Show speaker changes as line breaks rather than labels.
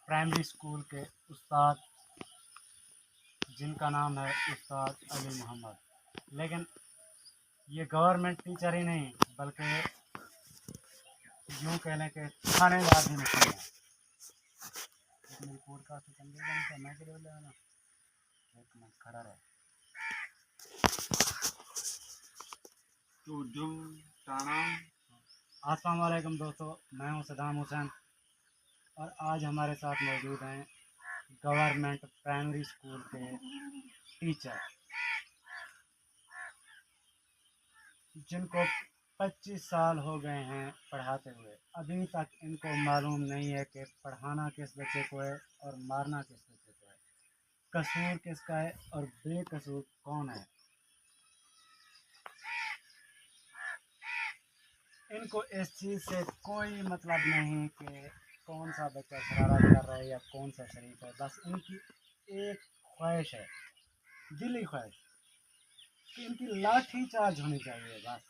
Primary school के उस्ताद, जिनका नाम है उस्ताद अली मोहम्मद। लेकिन ये गवर्नमेंट टीचर ही नहीं बल्कि यूँ कह लें कि थानेदार भी नहीं है। मेरी पॉडकास्ट मैं ना एक मिनट खड़ा रहे। अस्सलाम वालेकुम दोस्तों, मैं हूं सदाम हुसैन और आज हमारे साथ मौजूद हैं गवर्नमेंट प्राइमरी स्कूल के टीचर, जिनको 25 साल हो गए हैं पढ़ाते हुए। अभी तक इनको मालूम नहीं है कि पढ़ाना किस बच्चे को है और मारना किस बच्चे को है, कसूर किसका है और बेकसूर कौन है। इनको इस चीज़ से कोई मतलब नहीं कि कौन सा बच्चा शरारत कर रहा है या कौन सा शरीफ है। बस इनकी एक ख्वाहिश है, दिली ख्वाहिश, कि इनकी लाठी चार्ज होनी चाहिए बस।